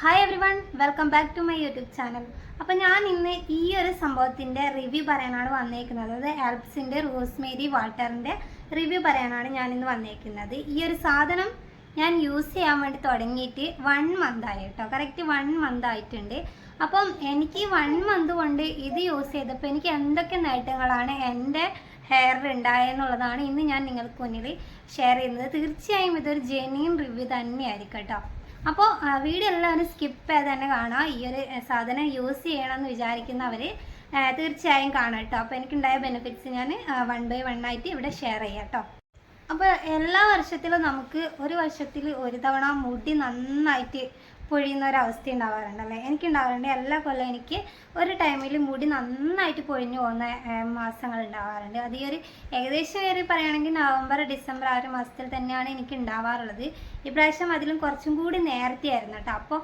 Hi everyone, welcome back to my YouTube channel. അപ്പോൾ ഞാൻ ഇന്ന് ഈ ഒരു സംഭവത്തിൻ്റെ റിവ്യൂ പറയാനാണ് വന്നേക്കുന്നത്. അത് ആൽപ്സിൻ്റെ റോസ്മേരി വാട്ടറിൻ്റെ റിവ്യൂ പറയാനാണ് ഞാൻ ഇന്ന് വന്നേക്കുന്നത്. ഈ ഒരു സാധനം ഞാൻ യൂസ് ചെയ്യാൻ വേണ്ടി തുടങ്ങിയിട്ട് 1 month ആയി കേട്ടോ. കറക്റ്റ് 1 month ആയിട്ടുണ്ട്. അപ്പം എനിക്ക് 1 month കൊണ്ട് ഇത് യൂസ് ചെയ്തപ്പോൾ എനിക്ക് എന്തൊക്കെ നേട്ടങ്ങളാണ് എൻ്റെ ഹെയറിൽ ഉണ്ടായെന്നുള്ളതാണ് ഇന്ന് ഞാൻ നിങ്ങൾക്ക് മുന്നിൽ ഷെയർ ചെയ്യുന്നത്. തീർച്ചയായും ഇതൊരു ജെന്യൂൻ റിവ്യൂ തന്നെയായിരിക്കും കേട്ടോ. അപ്പോൾ വീഡിയോ എല്ലാവരും സ്കിപ്പ് ചെയ്ത് തന്നെ കാണാം. ഈ ഒരു സാധനം യൂസ് ചെയ്യണമെന്ന് വിചാരിക്കുന്നവർ തീർച്ചയായും കാണാം കേട്ടോ. അപ്പോൾ എനിക്കുണ്ടായ ബെനിഫിറ്റ്സ് ഞാൻ 1 by 1 ആയിട്ട് ഇവിടെ ഷെയർ ചെയ്യാം കേട്ടോ. അപ്പോൾ എല്ലാ വർഷത്തിലും നമുക്ക് ഒരു വർഷത്തിൽ ഒരു തവണ മുടി നന്നായിട്ട് പൊഴിയുന്ന ഒരവസ്ഥ ഉണ്ടാവാറുണ്ടല്ലേ. എനിക്കുണ്ടാവാറുണ്ട്. എല്ലാ കൊല്ലം എനിക്ക് ഒരു ടൈമിൽ മുടി നന്നായിട്ട് പൊഴിഞ്ഞു പോകുന്ന മാസങ്ങൾ ഉണ്ടാവാറുണ്ട്. അത് ഈ ഒരു ഏകദേശം ഏറി പറയുകയാണെങ്കിൽ നവംബർ ഡിസംബർ ആ ഒരു മാസത്തിൽ തന്നെയാണ് എനിക്ക് ഉണ്ടാവാറുള്ളത്. ഇപ്രാവശ്യം അതിലും കുറച്ചും കൂടി നേരത്തെ ആയിരുന്നു കേട്ടോ. അപ്പോൾ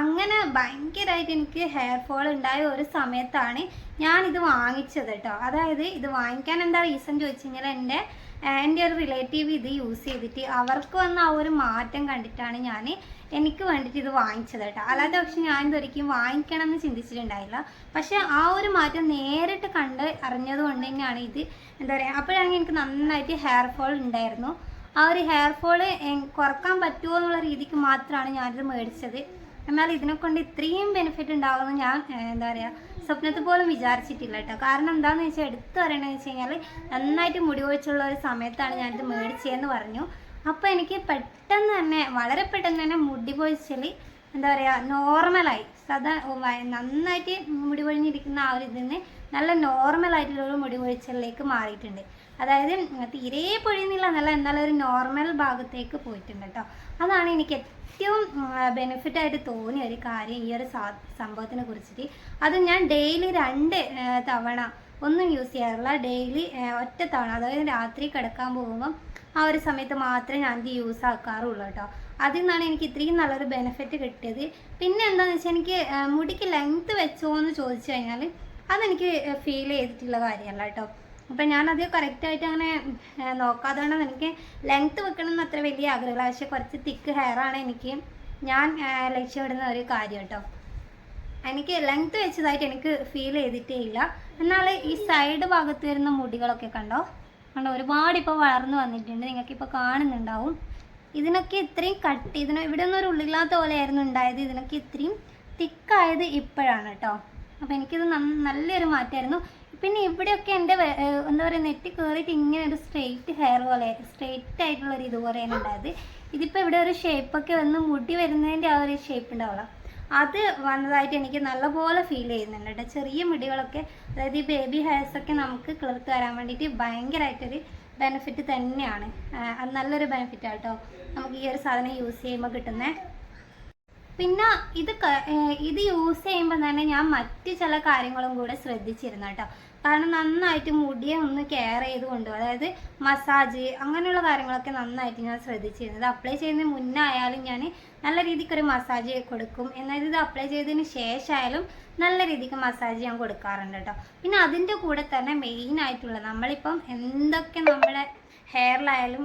അങ്ങനെ ഭയങ്കരമായിട്ട് എനിക്ക് ഹെയർ ഫോൾ ഉണ്ടായ ഒരു സമയത്താണ് ഞാനിത് വാങ്ങിച്ചത് കേട്ടോ. അതായത് ഇത് വാങ്ങിക്കാൻ എന്താ റീസൺ ചോദിച്ചു കഴിഞ്ഞാൽ എൻ്റെ ഒരു റിലേറ്റീവ് ഇത് യൂസ് ചെയ്തിട്ട് അവർക്ക് വന്ന ആ ഒരു മാറ്റം കണ്ടിട്ടാണ് എനിക്ക് വേണ്ടിയിട്ട് ഇത് വാങ്ങിച്ചത് കേട്ടോ. അല്ലാതെ പക്ഷെ ഞാൻ ഇതൊരിക്കലും വാങ്ങിക്കണം എന്ന് ചിന്തിച്ചിട്ടുണ്ടായില്ല. പക്ഷെ ആ ഒരു മാറ്റം നേരിട്ട് കണ്ട് അറിഞ്ഞത് കൊണ്ട് തന്നെയാണ് ഇത് എന്താ പറയുക, അപ്പോഴാണെങ്കിൽ എനിക്ക് നന്നായിട്ട് ഹെയർ ഫോൾ ഉണ്ടായിരുന്നു. ആ ഒരു ഹെയർ ഫോൾ കുറക്കാൻ പറ്റുമോ എന്നുള്ള രീതിക്ക് മാത്രമാണ് ഞാനിത് മേടിച്ചത്. എന്നാൽ ഇതിനെക്കൊണ്ട് ഇത്രയും ബെനിഫിറ്റ് ഉണ്ടാകുമെന്ന് ഞാൻ എന്താ പറയുക സ്വപ്നത്തിൽ പോലും വിചാരിച്ചിട്ടില്ല കേട്ടോ. കാരണം എന്താണെന്ന് വെച്ചാൽ എടുത്തു പറയണമെന്ന് വെച്ച് കഴിഞ്ഞാൽ നന്നായിട്ട് മുടി കൊഴിച്ചുള്ള ഒരു സമയത്താണ് ഞാനിത് മേടിച്ചതെന്ന് പറഞ്ഞു. അപ്പോൾ എനിക്ക് പെട്ടെന്ന് തന്നെ വളരെ പെട്ടെന്ന് തന്നെ മുടി കൊഴിച്ചൽ എന്താ പറയുക നോർമലായി. നന്നായിട്ട് മുടി കൊഴിഞ്ഞിരിക്കുന്ന ആ ഒരു ഇതിൽ നിന്ന് നല്ല നോർമലായിട്ടുള്ളൊരു മുടി കൊഴിച്ചലിലേക്ക് മാറിയിട്ടുണ്ട്. അതായത് തീരെ പൊഴിയുന്നില്ല എന്നല്ല, എന്നാലും ഒരു നോർമൽ ഭാഗത്തേക്ക് പോയിട്ടുണ്ട് കേട്ടോ. അതാണ് എനിക്ക് ഏറ്റവും ബെനിഫിറ്റായിട്ട് തോന്നിയ ഒരു കാര്യം ഈ ഒരു സംഭവത്തിനെ കുറിച്ചിട്ട്. അത് ഞാൻ ഡെയിലി 2 തവണ ഒന്നും യൂസ് ചെയ്യാറില്ല. ഡെയിലി ഒറ്റ തവണ, അതായത് രാത്രി കിടക്കാൻ പോകുമ്പം ആ ഒരു സമയത്ത് മാത്രമേ ഞാനിത് യൂസ് ആക്കാറുള്ളൂ കേട്ടോ. അതിൽ നിന്നാണ് എനിക്ക് ഇത്രയും നല്ലൊരു ബെനിഫിറ്റ് കിട്ടിയത്. പിന്നെ എന്താണെന്ന് വെച്ചാൽ എനിക്ക് മുടിക്ക് ലെങ്ത്ത് വെച്ചോ എന്ന് ചോദിച്ചു കഴിഞ്ഞാൽ അതെനിക്ക് ഫീൽ ചെയ്തിട്ടുള്ള കാര്യമല്ല കേട്ടോ. അപ്പം ഞാനത് കറക്റ്റായിട്ട് അങ്ങനെ നോക്കാത്തതുകൊണ്ട് എനിക്ക് ലെങ്ത്ത് വെക്കണമെന്ന് അത്ര വലിയ ആഗ്രഹമില്ല. പക്ഷേ കുറച്ച് തിക്ക് ഹെയറാണ് ഞാൻ ലക്ഷ്യമിടുന്ന ഒരു കാര്യം കേട്ടോ. എനിക്ക് ലെങ്ത്ത് വെച്ചതായിട്ട് എനിക്ക് ഫീൽ ചെയ്തിട്ടേ ഇല്ല. എന്നാൽ ഈ സൈഡ് ഭാഗത്ത് വരുന്ന മുടികളൊക്കെ കണ്ടോ ഒരുപാട് ഇപ്പോൾ വളർന്നു വന്നിട്ടുണ്ട്. നിങ്ങൾക്കിപ്പോൾ കാണുന്നുണ്ടാവും. ഇതിനൊക്കെ ഇത്രയും ഇവിടെ ഒന്നും ഒരു ഉള്ളില്ലാത്ത പോലെയായിരുന്നു ഉണ്ടായത്. ഇതിനൊക്കെ ഇത്രയും തിക്കായത് ഇപ്പോഴാണ് കേട്ടോ. അപ്പോൾ എനിക്കിത് നല്ലൊരു മാറ്റമായിരുന്നു. പിന്നെ ഇവിടെയൊക്കെ എൻ്റെ എന്താ പറയുക നെറ്റി കയറിയിട്ട് ഇങ്ങനെ ഒരു സ്ട്രെയിറ്റ് ഹെയർ പോലെ സ്ട്രെയിറ്റ് ആയിട്ടുള്ളൊരു ഇതുപോലെയാണ് ഉണ്ടായത്. ഇതിപ്പോൾ ഇവിടെ ഒരു ഷേപ്പൊക്കെ വന്ന് മുടി വരുന്നതിൻ്റെ ആ ഒരു ഷേപ്പ് ഉണ്ടാവുക, അത് വന്നതായിട്ട് എനിക്ക് നല്ലപോലെ ഫീൽ ചെയ്യുന്നുണ്ട് കേട്ടോ. ചെറിയ മുടികളൊക്കെ, അതായത് ഈ ബേബി ഹെയർസൊക്കെ നമുക്ക് കിളിർത്ത് വരാൻ വേണ്ടിയിട്ട് ഭയങ്കരമായിട്ടൊരു ബെനിഫിറ്റ് തന്നെയാണ്. അത് നല്ലൊരു ബെനിഫിറ്റാണ് കേട്ടോ നമുക്ക് ഈ ഒരു സാധനം യൂസ് ചെയ്യുമ്പോൾ കിട്ടുന്നത്. പിന്നെ ഇത് യൂസ് ചെയ്യുമ്പോൾ തന്നെ ഞാൻ മറ്റ് ചില കാര്യങ്ങളും കൂടെ ശ്രദ്ധിച്ചിരുന്നു കേട്ടോ. കാരണം നന്നായിട്ട് മുടിയെ ഒന്ന് കെയർ ചെയ്ത് കൊണ്ടുപോകും. അതായത് മസാജ് അങ്ങനെയുള്ള കാര്യങ്ങളൊക്കെ നന്നായിട്ട് ഞാൻ ശ്രദ്ധിച്ചിരുന്നത്. അപ്ലൈ ചെയ്യുന്നതിന് മുന്നേ ആയാലും ഞാൻ നല്ല രീതിക്കൊരു മസാജ് കൊടുക്കും. എന്നാൽ ഇത് അപ്ലൈ ചെയ്തതിന് ശേഷമായാലും നല്ല രീതിക്ക് മസാജ് ഞാൻ കൊടുക്കാറുണ്ട് കേട്ടോ. പിന്നെ അതിൻ്റെ കൂടെ തന്നെ മെയിനായിട്ടുള്ള നമ്മളിപ്പം എന്തൊക്കെ നമ്മുടെ ഹെയറിലായാലും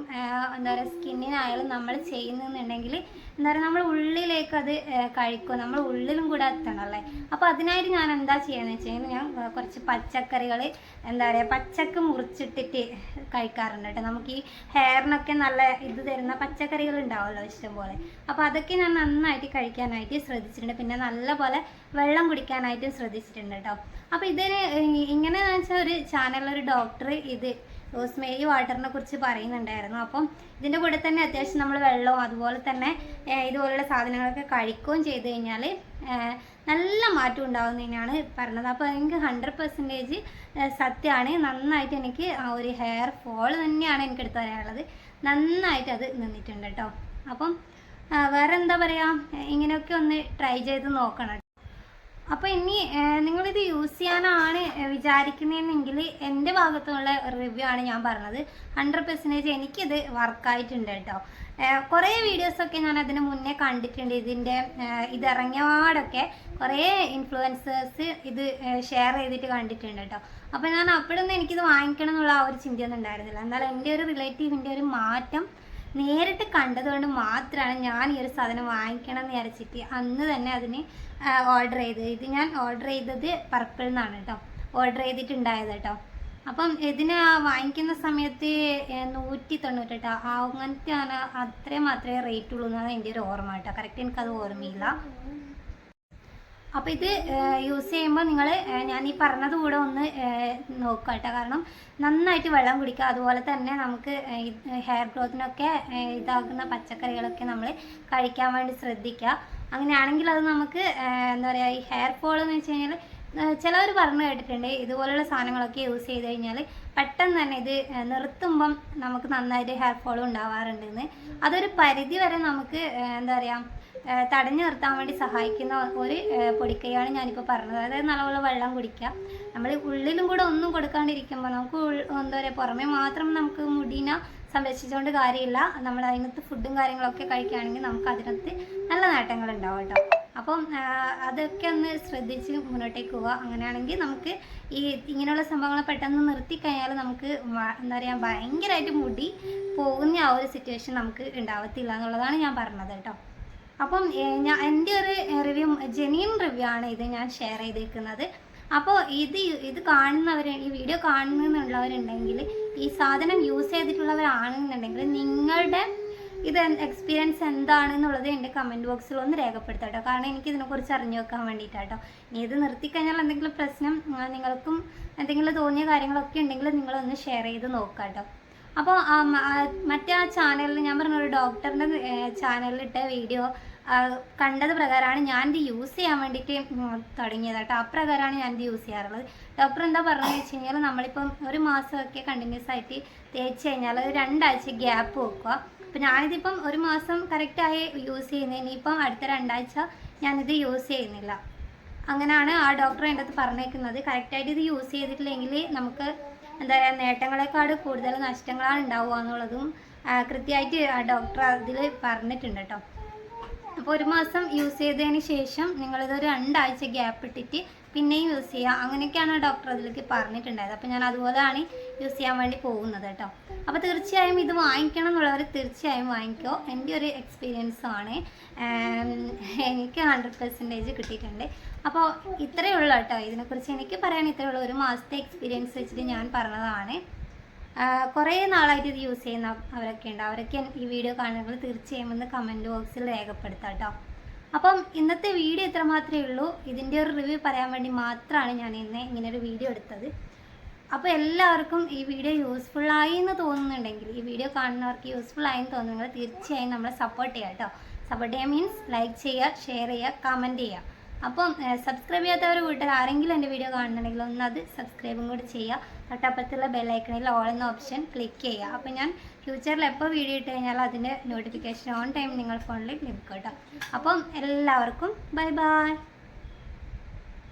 എന്താ പറയുക സ്കിന്നിനായാലും നമ്മൾ ചെയ്യുന്നുണ്ടെങ്കിൽ എന്താ പറയുക നമ്മൾ ഉള്ളിലേക്ക് അത് കഴിക്കും, നമ്മൾ ഉള്ളിലും കൂടെ എത്തണമല്ലേ. അപ്പോൾ അതിനായിട്ട് ഞാൻ എന്താ ചെയ്യുകയെന്ന് വെച്ച് കഴിഞ്ഞാൽ ഞാൻ കുറച്ച് പച്ചക്കറികൾ എന്താ പറയുക പച്ചക്ക് മുറിച്ചിട്ടിട്ട് കഴിക്കാറുണ്ട് കേട്ടോ. നമുക്ക് ഈ ഹെയറിനൊക്കെ നല്ല ഇത് തരുന്ന പച്ചക്കറികൾ ഉണ്ടാവുമല്ലോ ഇഷ്ടംപോലെ. അപ്പോൾ അതൊക്കെ ഞാൻ നന്നായിട്ട് കഴിക്കാനായിട്ട് ശ്രദ്ധിച്ചിട്ടുണ്ട്. പിന്നെ നല്ലപോലെ വെള്ളം കുടിക്കാനായിട്ടും ശ്രദ്ധിച്ചിട്ടുണ്ട് കേട്ടോ. അപ്പോൾ ഇതിന് ഇങ്ങനെയെന്ന് വെച്ചാൽ ഒരു ചാനലിലൊരു ഡോക്ടർ ഇത് റോസ്മേരി വാട്ടറിനെ കുറിച്ച് പറയുന്നുണ്ടായിരുന്നു. അപ്പം ഇതിൻ്റെ കൂടെ തന്നെ അത്യാവശ്യം നമ്മൾ വെള്ളവും അതുപോലെ തന്നെ ഇതുപോലുള്ള സാധനങ്ങളൊക്കെ കഴിക്കുകയും ചെയ്ത് കഴിഞ്ഞാൽ നല്ല മാറ്റം ഉണ്ടാകുന്നതിനാണ് പറഞ്ഞത്. അപ്പോൾ എനിക്ക് 100% സത്യമാണ്. നന്നായിട്ട് എനിക്ക് ആ ഒരു ഹെയർ ഫോൾ തന്നെയാണ് എനിക്ക് എടുത്ത് പറയാനുള്ളത്. നന്നായിട്ട് അത് നിന്നിട്ടുണ്ട് കേട്ടോ. അപ്പം വേറെ എന്താ പറയുക, ഇങ്ങനെയൊക്കെ ഒന്ന് ട്രൈ ചെയ്ത് നോക്കണം. അപ്പോൾ ഇനി നിങ്ങളിത് യൂസ് ചെയ്യാനാണ് വിചാരിക്കുന്നതെങ്കിൽ എൻ്റെ ഭാഗത്തുള്ള റിവ്യൂ ആണ് ഞാൻ പറഞ്ഞത്. 100% എനിക്കിത് വർക്കായിട്ടുണ്ട് കേട്ടോ. കുറേ വീഡിയോസൊക്കെ ഞാൻ അതിന് മുന്നേ കണ്ടിട്ടുണ്ട്. ഇതിറങ്ങിയ പാടൊക്കെ കുറേ ഇൻഫ്ലുവൻസേഴ്സ് ഇത് ഷെയർ ചെയ്തിട്ട് കണ്ടിട്ടുണ്ട് കേട്ടോ. അപ്പോൾ ഞാൻ അപ്പോഴൊന്നും എനിക്കിത് വാങ്ങിക്കണം എന്നുള്ള ആ ഒരു ചിന്തയൊന്നും ഉണ്ടായിരുന്നില്ല. എന്നാൽ എൻ്റെ ഒരു റിലേറ്റീവിൻ്റെ ഒരു മാറ്റം നേരിട്ട് കണ്ടതുകൊണ്ട് മാത്രമാണ് ഞാൻ ഈ ഒരു സാധനം വാങ്ങിക്കണം എന്ന് വിചാരിച്ചിട്ട് അന്ന് തന്നെ അതിന് ഓർഡർ ചെയ്തത്. ഇത് ഞാൻ ഓർഡർ ചെയ്തത് പർപ്പിൾ നിന്നാണ് കേട്ടോ, ഓർഡർ ചെയ്തിട്ടുണ്ടായത് കേട്ടോ. അപ്പം ഇതിന് വാങ്ങിക്കുന്ന സമയത്ത് 190 അങ്ങനത്തെ അത്രയും മാത്രമേ റേറ്റ് ഉള്ളൂ എന്നാണ് എൻ്റെ ഒരു ഓർമ്മ കേട്ടോ. കറക്റ്റ് എനിക്കത് ഓർമ്മയില്ല. അപ്പോൾ ഇത് യൂസ് ചെയ്യുമ്പോൾ നിങ്ങൾ ഞാൻ ഈ പറഞ്ഞത് കൂടെ ഒന്ന് നോക്കുക കേട്ടോ. കാരണം നന്നായിട്ട് വെള്ളം കുടിക്കുക. അതുപോലെ തന്നെ നമുക്ക് ഹെയർ ഗ്രോത്തിനൊക്കെ ഇതാക്കുന്ന പച്ചക്കറികളൊക്കെ നമ്മൾ കഴിക്കാൻ വേണ്ടി ശ്രദ്ധിക്കുക. അങ്ങനെയാണെങ്കിൽ അത് നമുക്ക് എന്താ പറയുക, ഈ ഹെയർ ഫോൾ എന്ന് വെച്ച് കഴിഞ്ഞാൽ ചിലവർ പറഞ്ഞു കേട്ടിട്ടുണ്ട് ഇതുപോലുള്ള സാധനങ്ങളൊക്കെ യൂസ് ചെയ്ത് കഴിഞ്ഞാൽ പെട്ടെന്ന് തന്നെ ഇത് നിർത്തുമ്പം നമുക്ക് നന്നായിട്ട് ഹെയർ ഫോൾ ഉണ്ടാവാറുണ്ടെന്ന്. അതൊരു പരിധി വരെ നമുക്ക് എന്താ പറയുക തടഞ്ഞു നിർത്താൻ വേണ്ടി സഹായിക്കുന്ന ഒരു പൊടിക്കൈയാണ് ഞാനിപ്പോൾ പറഞ്ഞത്. അതായത് നല്ലപോലെ വെള്ളം കുടിക്കുക. നമ്മൾ ഉള്ളിലും കൂടെ ഒന്നും കൊടുക്കാണ്ടിരിക്കുമ്പോൾ നമുക്ക് എന്താ പറയുക പുറമേ മാത്രം നമുക്ക് മുടിനെ സംരക്ഷിച്ചുകൊണ്ട് കാര്യമില്ല. നമ്മൾ അതിനകത്ത് ഫുഡും കാര്യങ്ങളൊക്കെ കഴിക്കുകയാണെങ്കിൽ നമുക്ക് അതിനകത്ത് നല്ല നേട്ടങ്ങൾ ഉണ്ടാവും കേട്ടോ. അപ്പം അതൊക്കെ ഒന്ന് ശ്രദ്ധിച്ച് മുന്നോട്ടേക്ക് പോവുക. അങ്ങനെയാണെങ്കിൽ നമുക്ക് ഈ ഇങ്ങനെയുള്ള സംഭവങ്ങൾ പെട്ടെന്ന് നിർത്തിക്കഴിഞ്ഞാൽ നമുക്ക് എന്താ പറയുക ഭയങ്കരമായിട്ട് മുടി പോകുന്ന ആ ഒരു സിറ്റുവേഷൻ നമുക്ക് ഉണ്ടാവത്തില്ല എന്നുള്ളതാണ് ഞാൻ പറഞ്ഞത് കേട്ടോ. അപ്പം എൻ്റെ ഒരു റിവ്യൂ ജെന്യൂൻ റിവ്യൂ ആണ് ഇത് ഞാൻ ഷെയർ ചെയ്തേക്കുന്നത്. അപ്പോൾ ഇത് കാണുന്നവർ, ഈ വീഡിയോ കാണുന്നുള്ളവരുണ്ടെങ്കിൽ, ഈ സാധനം യൂസ് ചെയ്തിട്ടുള്ളവരാണെന്നുണ്ടെങ്കിൽ നിങ്ങളുടെ ഇത് എക്സ്പീരിയൻസ് എന്താണെന്നുള്ളത് എൻ്റെ കമൻറ്റ് ബോക്സിൽ ഒന്ന് രേഖപ്പെടുത്താം കേട്ടോ. കാരണം എനിക്ക് ഇതിനെക്കുറിച്ച് അറിഞ്ഞു വെക്കാൻ വേണ്ടിയിട്ടാട്ടോ. ഇനി ഇത് നിർത്തിക്കഴിഞ്ഞാൽ എന്തെങ്കിലും പ്രശ്നം നിങ്ങൾക്കും എന്തെങ്കിലും തോന്നിയ കാര്യങ്ങളൊക്കെ ഉണ്ടെങ്കിൽ നിങ്ങളൊന്ന് ഷെയർ ചെയ്ത് നോക്കാം കേട്ടോ. അപ്പോൾ മറ്റേ ആ ചാനലിൽ ഞാൻ പറഞ്ഞ ഒരു ഡോക്ടറിൻ്റെ ചാനലിലിട്ട വീഡിയോ കണ്ടത് പ്രകാരമാണ് ഞാനിത് യൂസ് ചെയ്യാൻ വേണ്ടിയിട്ട് തുടങ്ങിയത് കേട്ടോ. അപ്രകാരമാണ് ഞാനിത് യൂസ് ചെയ്യാറുള്ളത്. ഡോക്ടർ എന്താ പറഞ്ഞതെന്ന് വെച്ച് കഴിഞ്ഞാൽ നമ്മളിപ്പം ഒരു മാസമൊക്കെ കണ്ടിന്യൂസ് ആയിട്ട് തേച്ച് കഴിഞ്ഞാൽ 2 ആഴ്ച ഗ്യാപ്പ് വെക്കുക. അപ്പോൾ ഞാനിതിപ്പം ഒരു മാസം കറക്റ്റായി യൂസ് ചെയ്യുന്നത്. ഇനിയിപ്പം അടുത്ത 2 ആഴ്ച ഞാനിത് യൂസ് ചെയ്യുന്നില്ല. അങ്ങനെയാണ് ആ ഡോക്ടർ എൻ്റെ അടുത്ത് പറഞ്ഞേക്കുന്നത്. കറക്റ്റായിട്ട് ഇത് യൂസ് ചെയ്തിട്ടില്ലെങ്കിൽ നമുക്ക് എന്താ പറയുക നേട്ടങ്ങളെക്കാൾ കൂടുതൽ നഷ്ടങ്ങളാണ് ഉണ്ടാവുക എന്നുള്ളതും കൃത്യമായിട്ട് ആ ഡോക്ടർ അതിൽ പറഞ്ഞിട്ടുണ്ട് കേട്ടോ. അപ്പോൾ ഒരു മാസം യൂസ് ചെയ്തതിന് ശേഷം നിങ്ങളിതൊരു 2 ആഴ്ച ഗ്യാപ്പ് ഇട്ടിട്ട് പിന്നെയും യൂസ് ചെയ്യുക. അങ്ങനെയൊക്കെയാണ് ഡോക്ടർ അതിലേക്ക് പറഞ്ഞിട്ടുണ്ടായത്. അപ്പോൾ ഞാൻ അതുപോലെയാണ് യൂസ് ചെയ്യാൻ വേണ്ടി പോകുന്നത് കേട്ടോ. അപ്പോൾ തീർച്ചയായും ഇത് വാങ്ങിക്കണം എന്നുള്ളവർ തീർച്ചയായും വാങ്ങിക്കോ. എൻ്റെ ഒരു എക്സ്പീരിയൻസ് ആണ്, എനിക്ക് 100% കിട്ടിയിട്ടുണ്ട്. അപ്പോൾ ഇത്രയേ ഉള്ളൂ കേട്ടോ. ഇതിനെക്കുറിച്ച് എനിക്ക് പറയാൻ ഇത്രയേ ഉള്ളൂ. ഒരു മാസത്തെ എക്സ്പീരിയൻസ് വെച്ചിട്ട് ഞാൻ പറഞ്ഞതാണ്. കുറേ നാളായിട്ട് ഇത് യൂസ് ചെയ്യുന്ന അവരൊക്കെ ഉണ്ട്. അവരൊക്കെ ഈ വീഡിയോ കാണുന്നത് തീർച്ചയായും ഒന്ന് കമൻറ്റ് ബോക്സിൽ രേഖപ്പെടുത്താം കേട്ടോ. അപ്പം ഇന്നത്തെ വീഡിയോ ഇത്ര മാത്രമേ ഉള്ളൂ. ഇതിൻ്റെ ഒരു റിവ്യൂ പറയാൻ വേണ്ടി മാത്രമാണ് ഞാൻ ഇന്ന് ഇങ്ങനൊരു വീഡിയോ എടുത്തത്. അപ്പോൾ എല്ലാവർക്കും ഈ വീഡിയോ യൂസ്ഫുള്ളായി എന്ന് തോന്നുന്നുണ്ടെങ്കിൽ, ഈ വീഡിയോ കാണുന്നവർക്ക് യൂസ്ഫുള്ളായി എന്ന് തോന്നുന്നുണ്ടെങ്കിൽ തീർച്ചയായും നമ്മളെ സപ്പോർട്ട് ചെയ്യുക കേട്ടോ. സപ്പോർട്ട് ചെയ്യുക മീൻസ് ലൈക്ക് ചെയ്യുക, ഷെയർ ചെയ്യുക, കമൻറ്റ് ചെയ്യുക. അപ്പം സബ്സ്ക്രൈബ് ചെയ്യാത്തവർ വീട്ടിൽ ആരെങ്കിലും എൻ്റെ വീഡിയോ കാണുന്നുണ്ടെങ്കിൽ ഒന്ന് അത് സബ്സ്ക്രൈബും കൂടി ചെയ്യുക. തൊട്ടപ്പുറത്തുള്ള ബെല്ലൈക്കണിൽ ഓൾ എന്ന ഓപ്ഷൻ ക്ലിക്ക് ചെയ്യുക. അപ്പോൾ ഞാൻ ഫ്യൂച്ചറിൽ എപ്പോൾ വീഡിയോ ഇട്ട് കഴിഞ്ഞാൽ അതിൻ്റെ നോട്ടിഫിക്കേഷൻ ഓൺ ടൈം നിങ്ങൾ ഫോണിൽ ലഭിക്കും കേട്ടോ. അപ്പം എല്ലാവർക്കും ബൈ ബൈ.